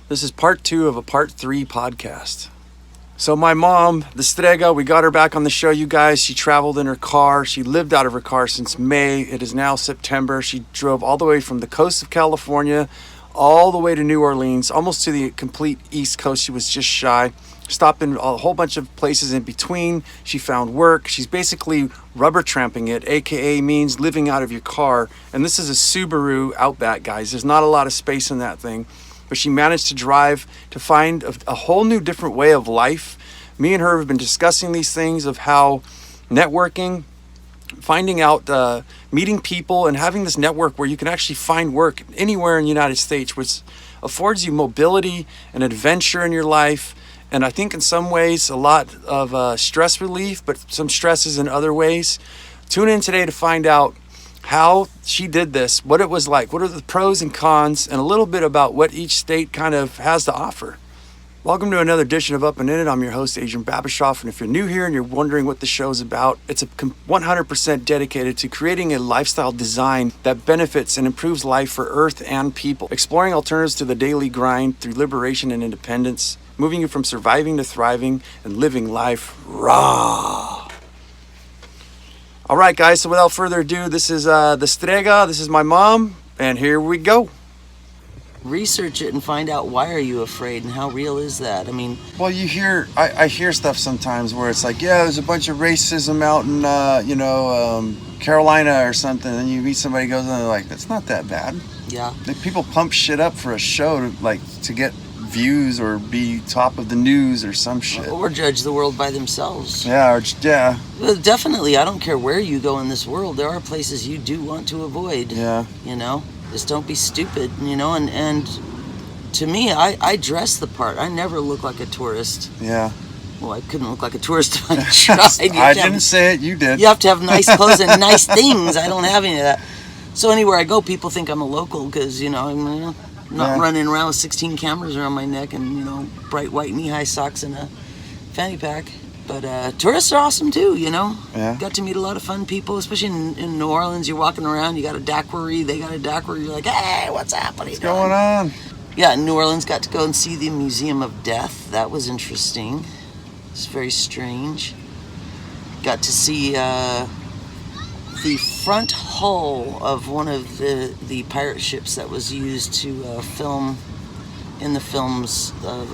This is part 2 of a part 3 podcast. So my mom, the Strega, we got her back on the show, you guys. She traveled in her car. She lived out of her car since May. It is now September. She drove all the way from the coast of California all the way to New Orleans, almost to the complete East Coast. She was just shy. Stopped in a whole bunch of places in between. She found work. She's basically rubber tramping it, aka means living out of your car. And this is a Subaru Outback, guys. There's not a lot of space in that thing. But she managed to drive to find a whole new different way of life. Me and her have been discussing these things of how networking, finding out, meeting people, and having this network where you can actually find work anywhere in the United States, which affords you mobility and adventure in your life. And I think in some ways a lot of stress relief, but some stresses in other ways. Tune in today to find out how she did this, what it was like, what are the pros and cons, and a little bit about what each state kind of has to offer. Welcome to another edition of Up and In It. I'm your host, Adrian Babashoff, and if you're new here and you're wondering what the show is about, it's 100% dedicated to creating a lifestyle design that benefits and improves life for Earth and people, exploring alternatives to the daily grind through liberation and independence, moving you from surviving to thriving and living life raw. All right, guys, so without further ado, this is the Strega, this is my mom, and here we go. Research it and find out, why are you afraid and how real is that? I mean, well, you hear, I hear stuff sometimes where it's like, yeah, there's a bunch of racism out in, Carolina or something, and you meet somebody who goes, and they're like, that's not that bad. Yeah. People pump shit up for a show to get views or be top of the news or some shit. Or judge the world by themselves. Yeah, yeah. Well, definitely, I don't care where you go in this world, there are places you do want to avoid. Yeah. Just don't be stupid, and to me, I dress the part. I never look like a tourist. Yeah. Well, I couldn't look like a tourist if I tried. I didn't say it, you did. You have to have nice clothes and nice things. I don't have any of that. So anywhere I go, people think I'm a local because, I'm not running around with 16 cameras around my neck and, bright white knee-high socks and a fanny pack. But tourists are awesome too, Yeah. Got to meet a lot of fun people, especially in New Orleans. You're walking around, you got a daiquiri, they got a daiquiri. You're like, hey, what's happening? What's going on? Yeah, in New Orleans, got to go and see the Museum of Death. That was interesting. It's very strange. Got to see the front hull of one of the pirate ships that was used to film in the films of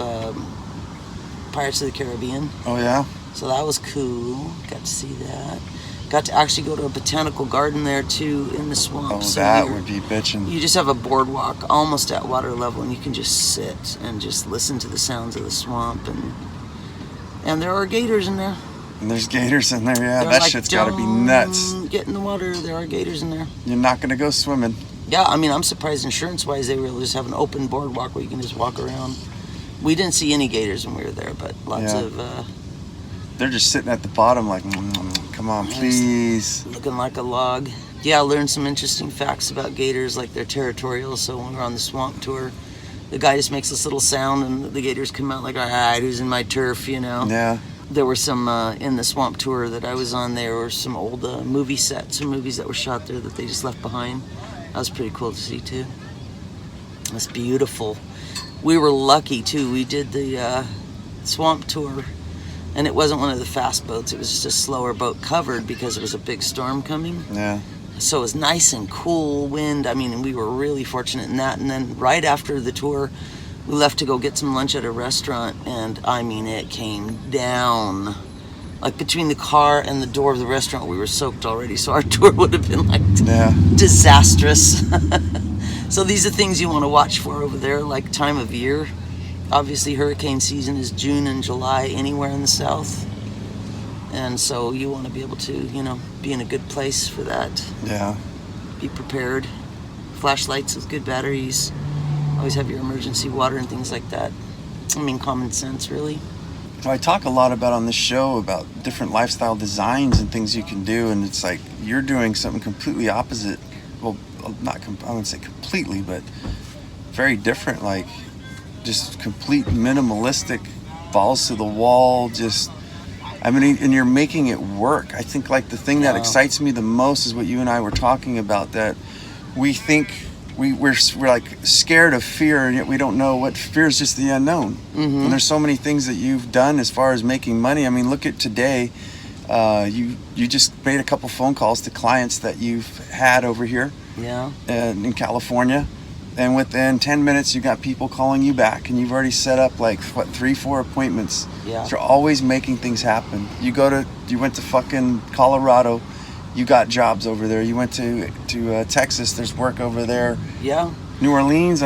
Pirates of the Caribbean. Oh, yeah? So that was cool. Got to see that. Got to actually go to a botanical garden there too in the swamp. Oh, so that would be bitchin'. You just have a boardwalk almost at water level, and you can just sit and just listen to the sounds of the swamp. And there are gators in there. And there's gators in there, yeah. They're that like, shit's gotta be nuts. Get in the water. There are gators in there. You're not gonna go swimming. Yeah, I mean, I'm surprised insurance-wise they were able to just have an open boardwalk where you can just walk around. We didn't see any gators when we were there, but lots of... They're just sitting at the bottom like, come on, please. Looking like a log. Yeah, I learned some interesting facts about gators, like they're territorial. So when we were on the swamp tour, the guy just makes this little sound and the gators come out like, all right, who's in my turf, Yeah. There were some, in the swamp tour that I was on, there were some old movie sets, some movies that were shot there that they just left behind. That was pretty cool to see too. It's beautiful. We were lucky too. We did the swamp tour, and it wasn't one of the fast boats. It was just a slower boat covered because it was a big storm coming. Yeah. So it was nice and cool wind. I mean, we were really fortunate in that. And then right after the tour, we left to go get some lunch at a restaurant, and I mean, it came down. Like between the car and the door of the restaurant, we were soaked already. So our tour would have been like disastrous. So these are things you want to watch for over there, like time of year. Obviously, hurricane season is June and July anywhere in the south. And so you want to be able to, be in a good place for that. Yeah. Be prepared. Flashlights with good batteries. Always have your emergency water and things like that. I mean, common sense, really. I talk a lot about on this show about different lifestyle designs and things you can do, and it's like you're doing something completely opposite. Well, I wouldn't say completely, but very different, like just complete minimalistic, balls to the wall, and you're making it work. I think like the thing that excites me the most is what you and I were talking about, that we think we're like scared of fear, and yet we don't know what fear is. Just the unknown. Mm-hmm. And there's so many things that you've done as far as making money. I mean, look at today. You just made a couple phone calls to clients that you've had over here, in California, and within 10 minutes you got people calling you back, and you've already set up like 3-4 appointments. Yeah. So you're always making things happen. You went to fucking Colorado, you got jobs over there. You went to Texas, there's work over there. Yeah. New Orleans,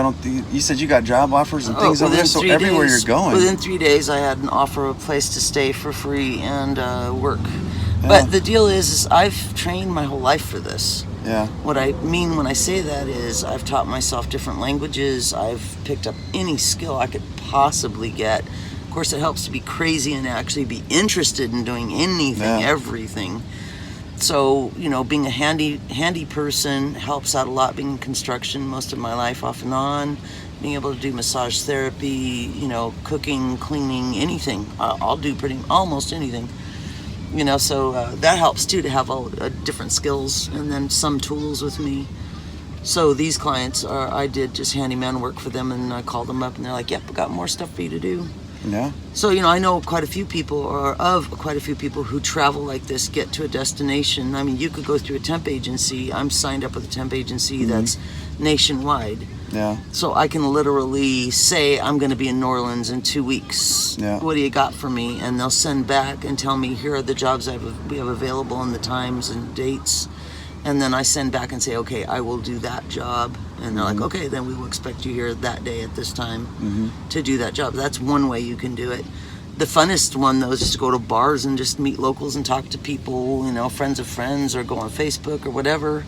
you said you got job offers and things over there. So everywhere you're going. Within 3 days, I had an offer of a place to stay for free and work. Yeah. But the deal is I've trained my whole life for this. Yeah. What I mean when I say that is I've taught myself different languages. I've picked up any skill I could possibly get. Of course, it helps to be crazy and actually be interested in doing anything, everything. So, being a handy person helps out a lot. Being in construction most of my life, off and on, being able to do massage therapy, cooking, cleaning, anything. I'll do almost anything. So that helps too, to have all different skills and then some tools with me. So these clients I did just handyman work for them, and I called them up and they're like, yep, I got more stuff for you to do. Yeah. So, I know quite a few people, who travel like this, get to a destination. I mean, you could go through a temp agency. I'm signed up with a temp agency that's nationwide. Yeah. So I can literally say, I'm going to be in New Orleans in 2 weeks. Yeah. What do you got for me? And they'll send back and tell me, here are the jobs we have available and the times and dates. And then I send back and say, okay, I will do that job. And they're like, okay, then we will expect you here that day at this time to do that job. That's one way you can do it. The funnest one, though, is just to go to bars and just meet locals and talk to people, friends of friends, or go on Facebook or whatever,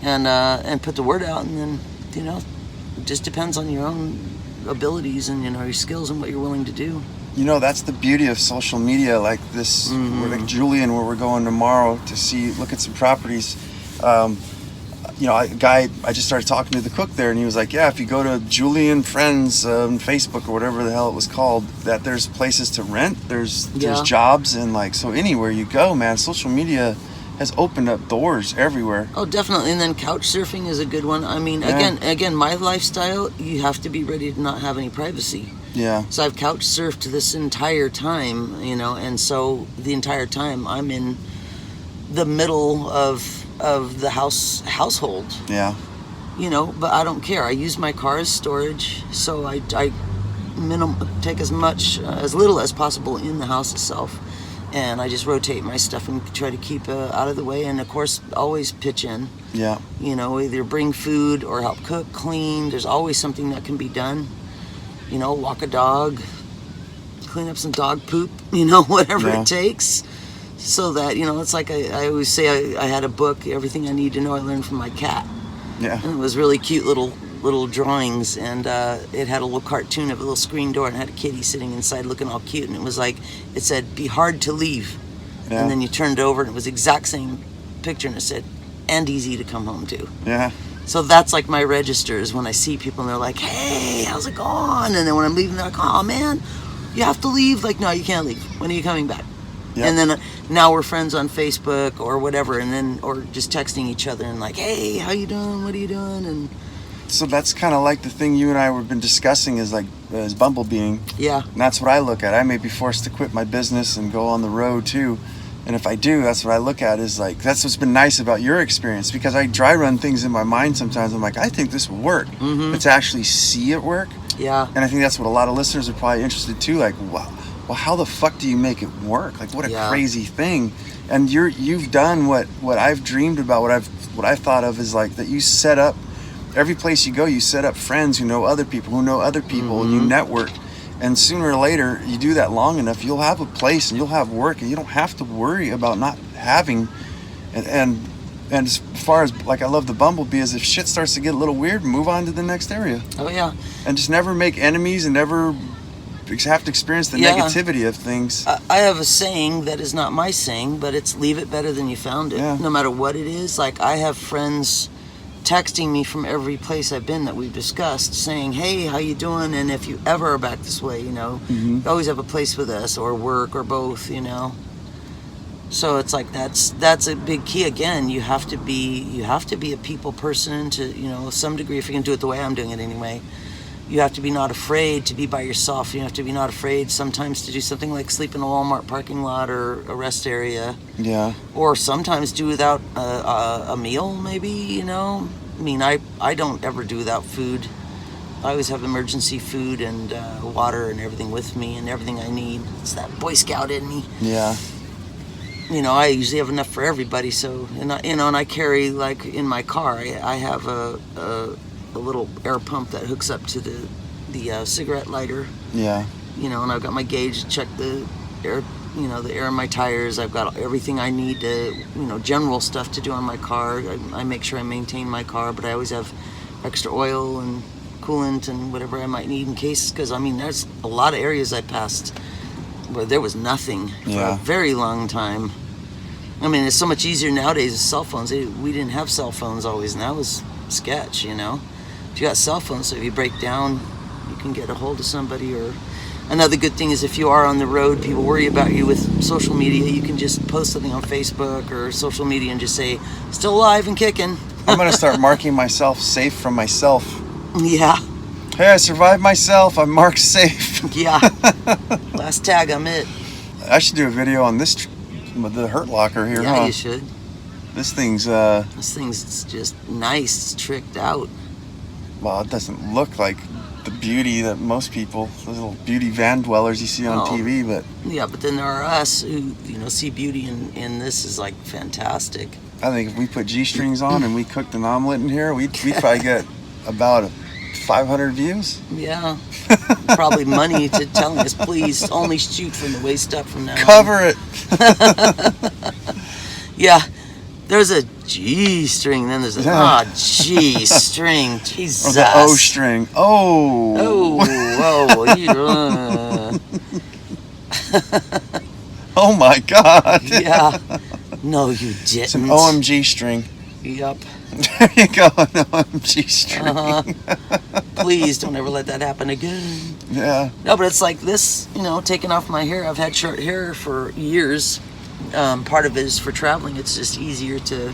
and put the word out. And then, it just depends on your own abilities and, your skills and what you're willing to do. That's the beauty of social media, like this, like Julian, where we're going tomorrow to look at some properties. A guy, I just started talking to the cook there, and he was like, yeah, if you go to Julian Friends on Facebook or whatever the hell it was called, that there's places to rent, there's jobs, and so anywhere you go, man, social media has opened up doors everywhere. Oh, definitely. And then couch surfing is a good one. I mean, again, my lifestyle, you have to be ready to not have any privacy. Yeah. So I've couch surfed this entire time, and so the entire time I'm in the middle of the household. Yeah. But I don't care. I use my car as storage, so I take as little as possible in the house itself, and I just rotate my stuff and try to keep out of the way, and of course always pitch in. Yeah. Either bring food or help cook, clean. There's always something that can be done. Walk a dog, clean up some dog poop, whatever it takes. So that, it's like I always say I had a book, Everything I Need to Know I Learned from My Cat. Yeah. And it was really cute little drawings, and it had a little cartoon of a little screen door and had a kitty sitting inside looking all cute, and it said, be hard to leave. Yeah. And then you turned it over and it was the exact same picture, and it said, and easy to come home to. Yeah. So that's like my registers when I see people and they're like, hey, how's it going? And then when I'm leaving, they're like, oh man, you have to leave. Like, no, you can't leave. When are you coming back? Yep. And then now we're friends on Facebook or whatever, or just texting each other and like, hey, how you doing? What are you doing? And so that's kind of like the thing you and I have been discussing is bumblebeeing. Yeah. And that's what I look at. I may be forced to quit my business and go on the road too. And if I do, that's what I look at is that's what's been nice about your experience, because I dry run things in my mind sometimes. I'm like, I think this will work. But to actually see it work. Yeah. And I think that's what a lot of listeners are probably interested too. Like, wow. Well, how the fuck do you make it work? Like, what a crazy thing. And you've done what I've dreamed about, what I've thought of is that you set up, every place you go, you set up friends who know other people, and you network. And sooner or later, you do that long enough, you'll have a place and you'll have work, and you don't have to worry about not having. And as far as, I love the bumblebee, is if shit starts to get a little weird, move on to the next area. Oh, yeah. And just never make enemies and never have to experience the negativity of things. I have a saying that is not my saying, but it's leave it better than you found it. No matter what it is. I have friends texting me from every place I've been that we've discussed, saying, hey, how you doing? And if you ever are back this way, you always have a place with us, or work, or both, So it's like that's a big key. Again, you have to be a people person to, some degree, if you're gonna do it the way I'm doing it anyway. You have to be not afraid to be by yourself. You have to be not afraid sometimes to do something like sleep in a Walmart parking lot or a rest area. Yeah. Or sometimes do without a meal, maybe, I mean, I don't ever do without food. I always have emergency food and water and everything with me and everything I need. It's that Boy Scout in me. Yeah. I usually have enough for everybody. So, and I carry, like, in my car, I have a little air pump that hooks up to the cigarette lighter. Yeah. And I've got my gauge to check the air, the air in my tires. I've got everything I need to, general stuff to do on my car. I make sure I maintain my car, but I always have extra oil and coolant and whatever I might need in case, because there's a lot of areas I passed where there was nothing for a very long time. It's so much easier nowadays with cell phones. We didn't have cell phones always, and that was sketch, If you got cell phones, so if you break down, you can get a hold of somebody. Or another good thing is if you are on the road, people worry about you with social media. You can just post something on Facebook or social media and just say, still alive and kicking. I'm going to start marking myself safe from myself. Yeah. Hey, I survived myself. I'm marked safe. Yeah. Last tag, I'm it. I should do a video on this, the Hurt Locker here, Yeah, you should. This thing's just nice. It's tricked out. Well, it doesn't look like the beauty that most people, those little beauty van dwellers you see on TV, but... Yeah, but then there are us who, see beauty in this is, like, fantastic. I think if we put G-strings on and we cooked an omelet in here, we'd probably get about 500 views. Yeah. Probably money to telling us, please, only shoot from the waist up from now on. Cover it! Yeah. There's a G string, then there's a G string. Jesus. Or the O string. Oh. Oh my God. Yeah. No, you didn't. It's an OMG string. Yep. There you go, an OMG string. Please don't ever let that happen again. Yeah. No, but it's like this, taking off my hair. I've had short hair for years. Part of it is for traveling. It's just easier to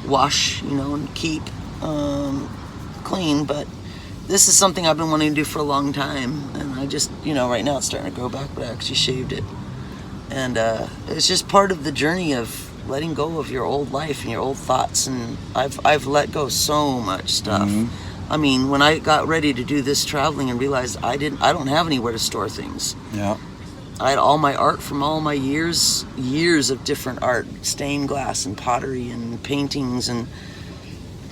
wash, and keep clean. But this is something I've been wanting to do for a long time. And I just, right now it's starting to grow back, but I actually shaved it. And it's just part of the journey of letting go of your old life and your old thoughts. And I've let go so much stuff. Mm-hmm. When I got ready to do this traveling and realized I don't have anywhere to store things. Yeah. I had all my art from all my years of different art, stained glass and pottery and paintings and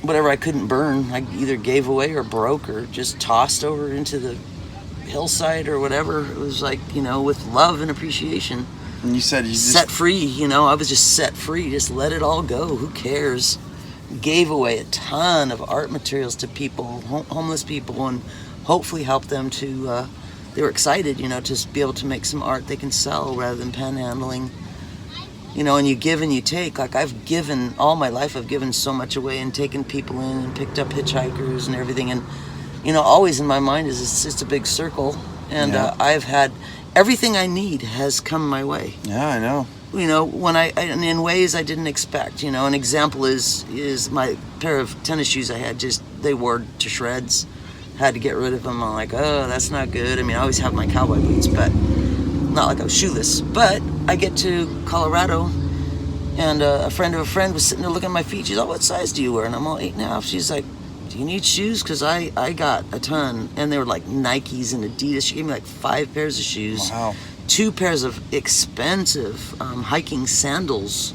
whatever I couldn't burn, I either gave away or broke or just tossed over into the hillside or whatever. It was like, with love and appreciation. And you said you just... Set free, I was just set free, just let it all go, who cares? Gave away a ton of art materials to people, homeless people, and hopefully helped them to... They were excited, to be able to make some art they can sell rather than panhandling. And you give and you take. Like, I've given, all my life, I've given so much away and taken people in and picked up hitchhikers and everything. And, always in my mind is it's just a big circle. And I've had, everything I need has come my way. Yeah, I know. When and in ways I didn't expect. An example is my pair of tennis shoes I had, they wore to shreds. Had to get rid of them. I'm like, oh, that's not good. I always have my cowboy boots, but not like I was shoeless. But I get to Colorado, and a friend of a friend was sitting there looking at my feet. She's like, what size do you wear? And I'm all 8.5. She's like, do you need shoes? Because I got a ton. And they were like Nikes and Adidas. She gave me like 5 pairs of shoes. Wow. 2 pairs of expensive hiking sandals.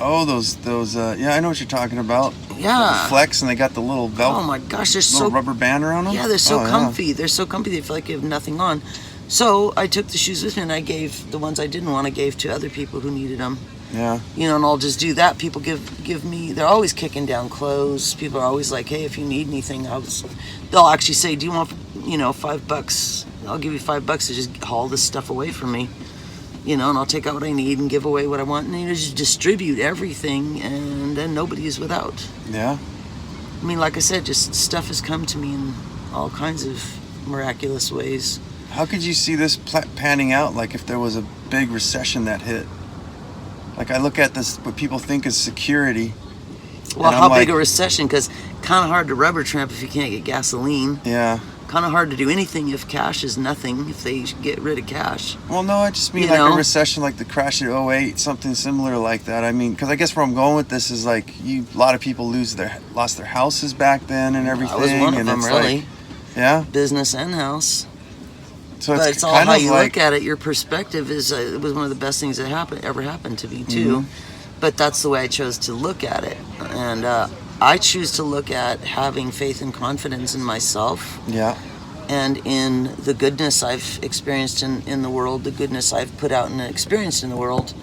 Oh, those I know what you're talking about. Yeah. The Flex, and they got the little velcro. Oh my gosh, they're little so rubber band around them. Yeah, they're so comfy. Yeah. They're so comfy. They feel like you have nothing on. So I took the shoes with me, and I gave the ones I didn't want. I gave to other people who needed them. Yeah. And I'll just do that. People give me. They're always kicking down clothes. People are always like, hey, if you need anything, they'll actually say, do you want, $5? I'll give you $5 to just haul this stuff away from me. And I'll take out what I need and give away what I want, and just distribute everything, and then nobody is without. Yeah. Like I said, just stuff has come to me in all kinds of miraculous ways. How could you see this panning out, like if there was a big recession that hit? Like I look at this, what people think is security. Well, and how I'm big like, a recession? Because kind of hard to rubber tramp if you can't get gasoline. Yeah. Kind of hard to do anything if cash is nothing, if they get rid of cash. Well, no, I just mean You like know? a recession like the crash of '08, something similar like that. I mean, because I guess where I'm going with this is like a lot of people lost their houses back then and everything. I was one of and them, it's really. Like, yeah. Business and house. So But it's all kind how of you like, look at it. Your perspective is it was one of the best things that ever happened to me too. Mm-hmm. But that's the way I chose to look at it, and I choose to look at having faith and confidence in myself. Yeah. And in the goodness I've experienced in the world, the goodness I've put out and experienced in the world,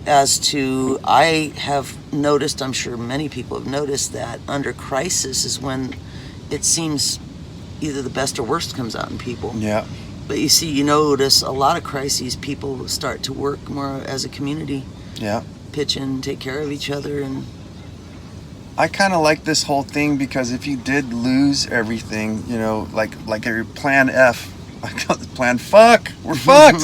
as to I have noticed, I'm sure many people have noticed, that under crisis is when it seems either the best or worst comes out in people. Yeah. But you notice a lot of crises, people start to work more as a community. Yeah. Pitch in, take care of each other, and I kind of like this whole thing because if you did lose everything, like your plan F, plan fuck, we're fucked,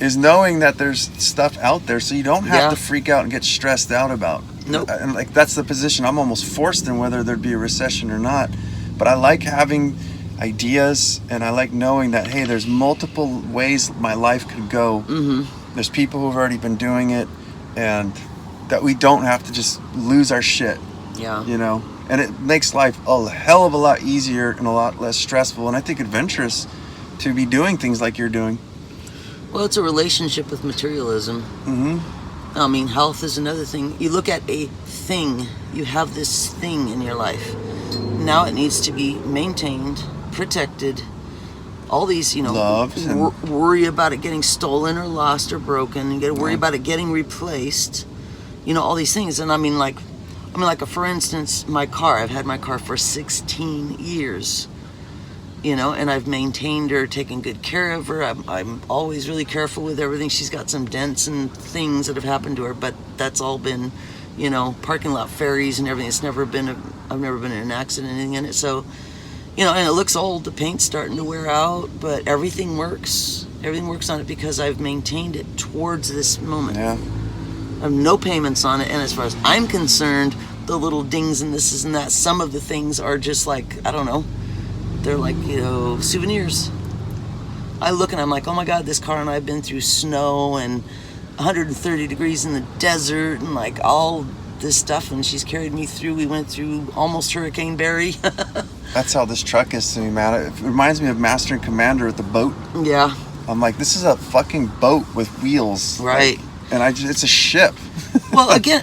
is knowing that there's stuff out there so you don't have to freak out and get stressed out about. Nope. And like that's the position I'm almost forced in, whether there'd be a recession or not. But I like having ideas, and I like knowing that, hey, there's multiple ways my life could go. Mm-hmm. There's people who've already been doing it, and that we don't have to just lose our shit. Yeah. And it makes life a hell of a lot easier and a lot less stressful, and I think adventurous to be doing things like you're doing. Well, it's a relationship with materialism. Mm-hmm. I mean, health is another thing. You look at a thing, you have this thing in your life. Now it needs to be maintained, protected, all these, loved, and worry about it getting stolen or lost or broken, and worry about it getting replaced, all these things. And I mean, for instance, my car, I've had my car for 16 years, and I've maintained her, taken good care of her. I'm always really careful with everything. She's got some dents and things that have happened to her, but that's all been, parking lot ferries and everything. I've never been in an accident, anything in it. So, and it looks old, the paint's starting to wear out, but everything works. Everything works on it because I've maintained it towards this moment. Yeah. I have no payments on it, and as far as I'm concerned, the little dings and this and that, some of the things are just like, I don't know, they're like, souvenirs. I look and I'm like, oh my God, this car and I have been through snow and 130 degrees in the desert and like all this stuff, and she's carried me through. We went through almost Hurricane Barry. That's how this truck is to me, man. It reminds me of Master and Commander at the boat. Yeah. I'm like, this is a fucking boat with wheels. Right. And it's a ship. Well, again,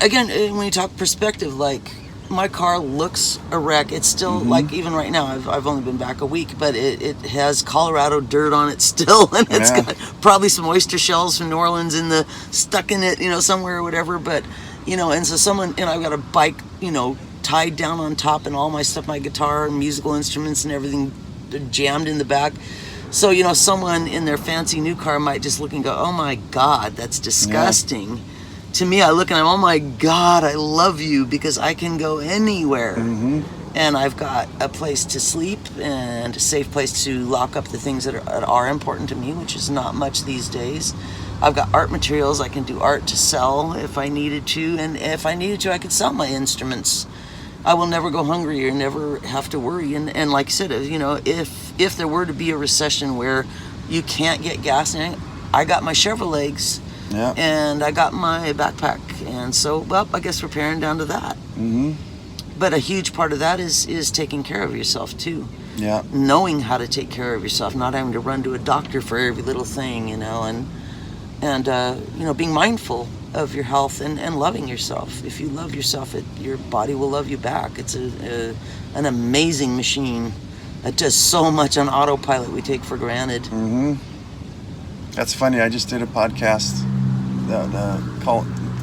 when you talk perspective, like my car looks a wreck. It's still like, even right now, I've only been back a week, but it has Colorado dirt on it still, and it's got probably some oyster shells from New Orleans stuck in it, somewhere or whatever. But and so I've got a bike, tied down on top, and all my stuff, my guitar and musical instruments and everything jammed in the back. So, someone in their fancy new car might just look and go, oh my God, that's disgusting. Yeah. To me, I look and I'm, oh my God, I love you because I can go anywhere. Mm-hmm. And I've got a place to sleep and a safe place to lock up the things that are important to me, which is not much these days. I've got art materials. I can do art to sell if I needed to. And if I needed to, I could sell my instruments. I will never go hungry or never have to worry. And like I said, if there were to be a recession where you can't get gas, I got my Chevrolets, and I got my backpack, and so I guess we're paring down to that. Mm-hmm. But a huge part of that is taking care of yourself too. Yeah. Knowing how to take care of yourself, not having to run to a doctor for every little thing, and being mindful of your health and loving yourself. If you love yourself, your body will love you back. It's an amazing machine. It does so much on autopilot we take for granted. Mm-hmm. That's funny. I just did a podcast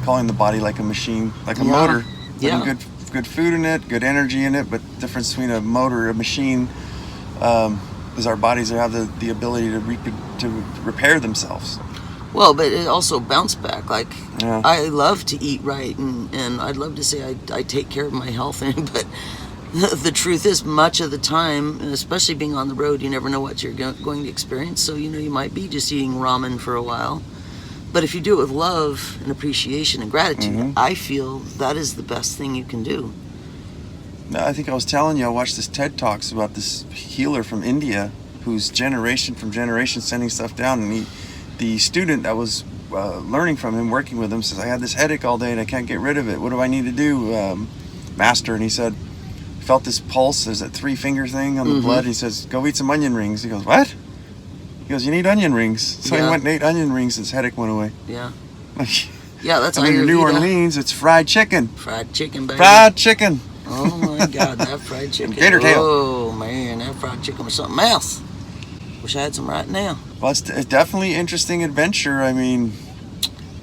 calling the body like a machine, like a motor. Putting good food in it, good energy in it, but the difference between a motor and a machine is our bodies have the ability to repair themselves. Well, but it also bounce back. Like, I love to eat right, and I'd love to say I take care of my health, but the truth is, much of the time, especially being on the road, you never know what you're going to experience. So, you might be just eating ramen for a while. But if you do it with love and appreciation and gratitude, Mm-hmm. I feel that is the best thing you can do. No, I think I was telling you, I watched this TED Talks about this healer from India who's generation from generation sending stuff down. And the student that was learning from him, working with him, says, I had this headache all day and I can't get rid of it. What do I need to do, master? And he said, felt this pulse. There's that 3-finger thing on the blood. He says, go eat some onion rings. He goes, what? He goes, you need onion rings. So he went and ate onion rings. His headache went away. Yeah. Yeah, that's and in New Orleans, it's fried chicken. Fried chicken, baby. Fried chicken. Oh my God, that fried chicken. Gator tail. Oh man, that fried chicken was something else. Wish I had some right now. Well, it's definitely interesting adventure. I mean,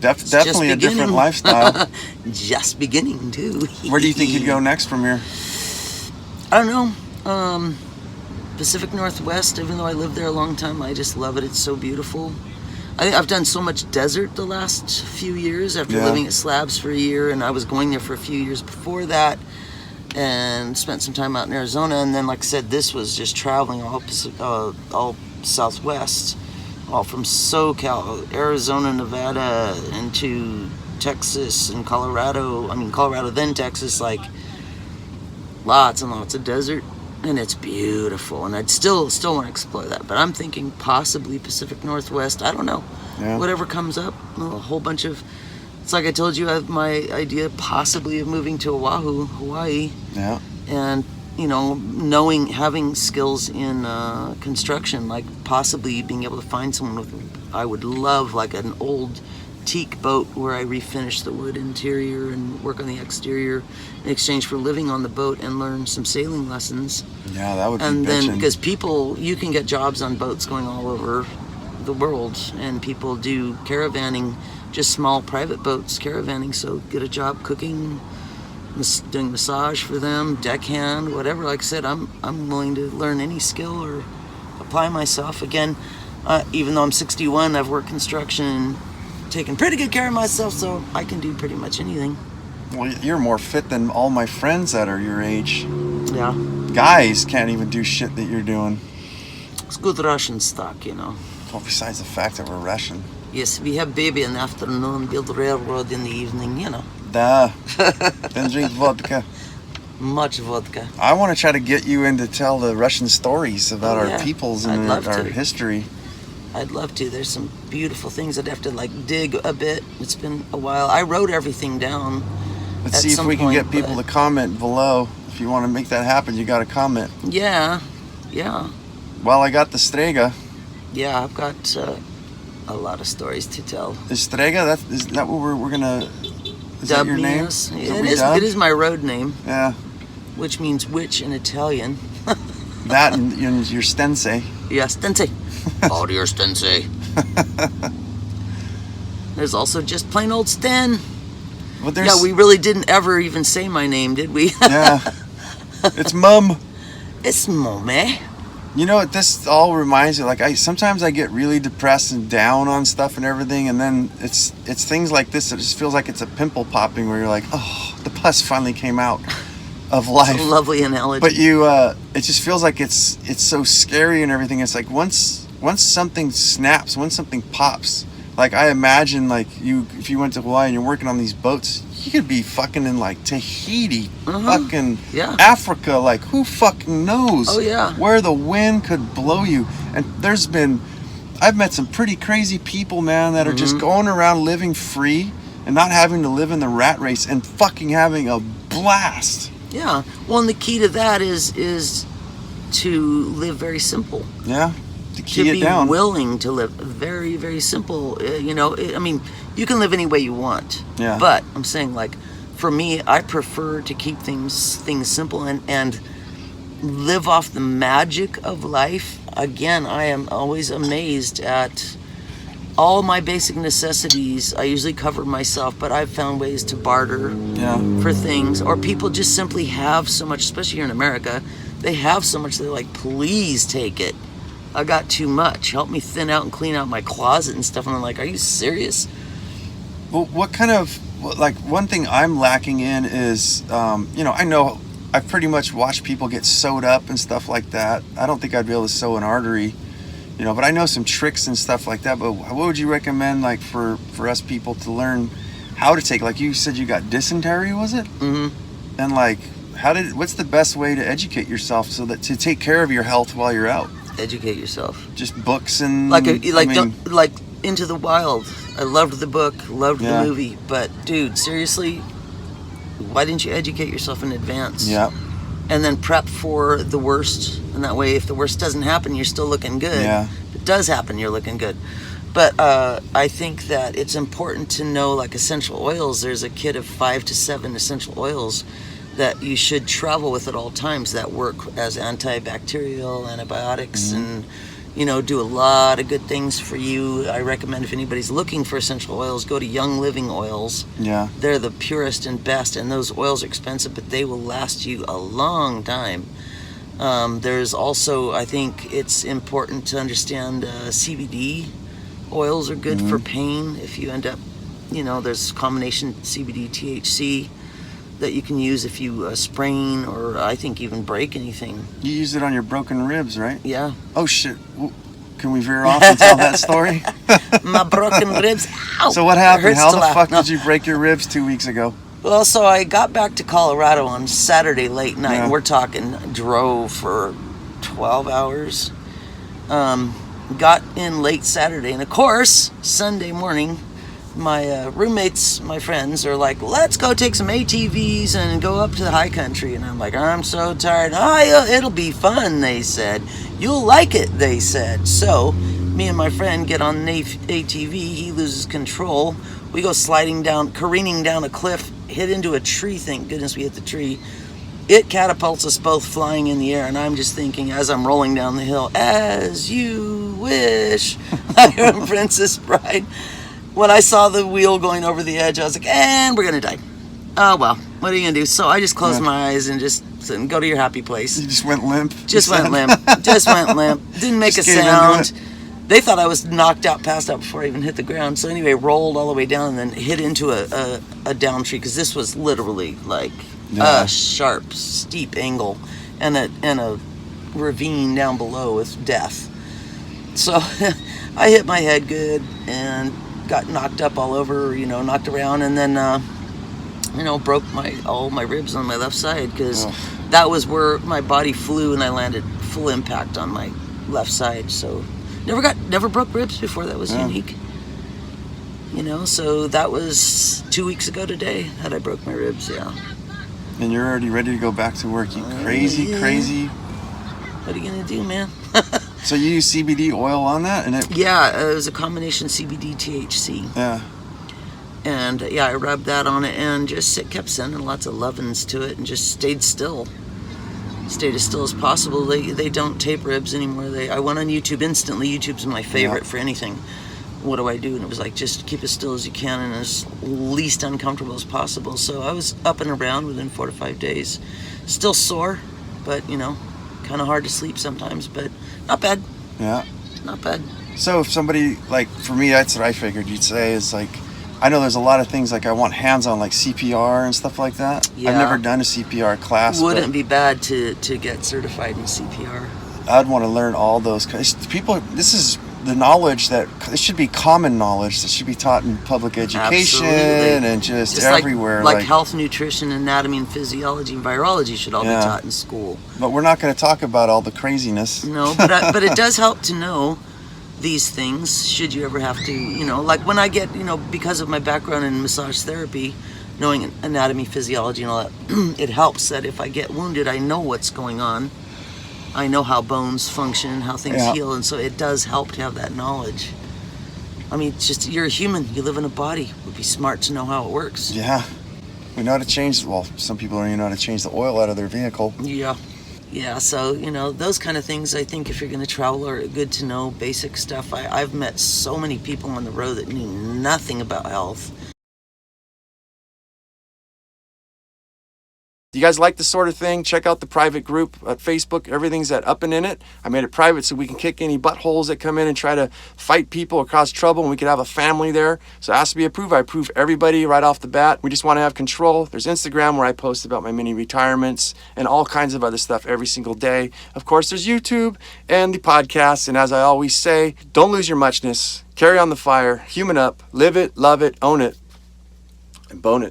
definitely a different lifestyle. Just beginning, too. Where do you think you'd go next from here? I don't know. Pacific Northwest, even though I lived there a long time, I just love it. It's so beautiful. I've done so much desert the last few years after living at Slabs for a year, and I was going there for a few years before that, and spent some time out in Arizona. And then, like I said, this was just traveling all Southwest, all from SoCal, Arizona, Nevada, into Texas and Colorado. I mean, Colorado, then Texas, like lots and lots of desert. And it's beautiful, and I'd still want to explore that. But I'm thinking possibly Pacific Northwest. I don't know. Yeah. Whatever comes up. A whole bunch of... It's like I told you, I have my idea possibly of moving to Oahu, Hawaii. Yeah. And, having skills in construction, like possibly being able to find someone with... I would love like an old teak boat where I refinish the wood interior and work on the exterior in exchange for living on the boat and learn some sailing lessons. Yeah, that would be And then, bitchin'. because you can get jobs on boats going all over the world, and people do caravanning, just small private boats caravanning, so get a job cooking, doing massage for them, deckhand, whatever. Like I said, I'm willing to learn any skill or apply myself. Again, even though I'm 61, I've worked construction, taken pretty good care of myself, so I can do pretty much anything. Well, you're more fit than all my friends that are your age. Yeah. Guys can't even do shit that you're doing. It's good Russian stock, Well, besides the fact that we're Russian. Yes, we have baby in the afternoon, build railroad in the evening, Duh. Then drink vodka. Much vodka. I want to try to get you in to tell the Russian stories about our yeah. peoples I'd and love our to. history. I'd love to. There's some beautiful things. I'd have to dig a bit. It's been a while. I wrote everything down. Let's at see if some we can point, get people to comment below. If you want to make that happen, you got to comment. Yeah. Well, I got the Strega. Yeah, I've got a lot of stories to tell. The Strega, is that what we're gonna... Is that your name? As. Is Yeah, what we dub? it is my road name, Yeah. which means witch in Italian. That and your Stensei. Yeah, Stensei. Oh, dear Stensei. There's also just plain old Sten. But there's... Yeah, we really didn't ever even say my name, did we? Yeah. It's Mum. It's Mome. You know what this all reminds me, sometimes I get really depressed and down on stuff and everything, and then it's things like this that just feels like it's a pimple popping where you're like, oh, the pus finally came out of life. It's a lovely analogy. But it just feels like it's so scary and everything. It's like once something snaps, once something pops, like I imagine if you went to Hawaii and you're working on these boats, you could be fucking in Tahiti, fucking Africa, who fucking knows? Oh, yeah. Where the wind could blow you. And I've met some pretty crazy people, man, that are just going around living free and not having to live in the rat race and fucking having a blast. Yeah. Well, and the key to that is to live very simple. Yeah. To key be it down. Willing to live very, very simple. You can live any way you want. Yeah. But I'm saying, for me, I prefer to keep things simple and live off the magic of life. Again, I am always amazed at all my basic necessities. I usually cover myself, but I've found ways to barter for things. Or people just simply have so much, especially here in America, they have so much, they're like, please take it. I got too much. Help me thin out and clean out my closet and stuff. And I'm like, are you serious? Well, what kind of, one thing I'm lacking in is, I know I've pretty much watched people get sewed up and stuff like that. I don't think I'd be able to sew an artery, You know, but I know some tricks and stuff like that. But what would you recommend, like, for us people to learn how to take? Like you said, you got dysentery, was it? Mm-hmm. And like, what's the best way to educate yourself so that to take care of your health while you're out? Educate yourself. Just books and like Into the Wild. I loved the book, loved the movie, but dude, seriously, why didn't you educate yourself in advance? Yeah. And then prep for the worst, and that way, if the worst doesn't happen, you're still looking good. Yeah. If it does happen, you're looking good. But I think that it's important to know, like, essential oils. There's a kit of 5 to 7 essential oils that you should travel with at all times that work as antibacterial, antibiotics, and, you know, do a lot of good things for you. I recommend, if anybody's looking for essential oils, go to Young Living Oils. Yeah. They're the purest and best, and those oils are expensive, but they will last you a long time. There's also, I think it's important to understand CBD oils are good for pain. If you end up, you know, there's combination CBD THC that you can use if you sprain or I think even break anything. You use it on your broken ribs, right? Yeah. Oh shit. Can we veer off and tell that story? My broken ribs. Ow! So what happened? How the fuck No. did you break your ribs 2 weeks ago? Well, so I got back to Colorado on Saturday late night. Yeah. We're talking drove for 12 hours. Got in late Saturday, and of course, Sunday morning, my roommates, my friends, are like, let's go take some ATVs and go up to the high country. And I'm like, I'm so tired. It'll be fun, they said. You'll like it, they said. So me and my friend get on an ATV. He loses control. We go careening down a cliff, hit into a tree. Thank goodness we hit the tree. It catapults us both flying in the air, and I'm just thinking as I'm rolling down the hill, as you wish, like a Princess Bride. When I saw the wheel going over the edge, I was like, and we're going to die. Oh, well, what are you going to do? So I just closed my eyes and just said, go to your happy place. You just went limp? Just went limp. Didn't make a sound. They thought I was knocked out, passed out before I even hit the ground. So anyway, rolled all the way down and then hit into a down tree, because this was literally like a sharp, steep angle and a ravine down below with death. So I hit my head good and got knocked up all over, knocked around, and then, broke all my ribs on my left side, because that was where my body flew and I landed full impact on my left side. So never broke ribs before. That was unique. So that was 2 weeks ago today that I broke my ribs, And you're already ready to go back to work, you crazy. What are you gonna do, man? So you use CBD oil on that? And it was a combination CBD THC. Yeah. And I rubbed that on it and just kept sending lots of lovin's to it and just stayed still. Stayed as still as possible. They don't tape ribs anymore. I went on YouTube instantly. YouTube's my favorite for anything. What do I do? And it was like, just keep as still as you can and as least uncomfortable as possible. So I was up and around within 4 to 5 days. Still sore, but kind of hard to sleep sometimes, but not bad. Yeah. Not bad. So if somebody, like, for me, that's what I figured you'd say is, like, I know there's a lot of things, like, I want hands-on, like CPR and stuff like that. Yeah. I've never done a CPR class. Wouldn't be bad to get certified in CPR. I'd want to learn all those. People, this is the knowledge this should be common knowledge that should be taught in public education. Absolutely. And just everywhere. Like health, nutrition, anatomy, and physiology, and virology should all be taught in school. But we're not going to talk about all the craziness. No, but it does help to know these things should you ever have to, like when I get, because of my background in massage therapy, knowing anatomy, physiology, and all that, it helps that if I get wounded, I know what's going on. I know how bones function, how things heal, and so it does help to have that knowledge. I mean, it's just, you're a human, you live in a body. It would be smart to know how it works. Yeah. We know how to change, some people don't even know how to change the oil out of their vehicle. Yeah. Yeah, so, those kind of things, I think if you're going to travel, are good to know basic stuff. I've met so many people on the road that knew nothing about health. You guys like this sort of thing? Check out the private group at Facebook. Everything's at Up and In It. I made it private so we can kick any buttholes that come in and try to fight people or cause trouble, and we can have a family there. So ask to be approved. I approve everybody right off the bat. We just want to have control. There's Instagram where I post about my mini retirements and all kinds of other stuff every single day. Of course, there's YouTube and the podcast. And as I always say, don't lose your muchness. Carry on the fire. Human up. Live it, love it, own it, and bone it.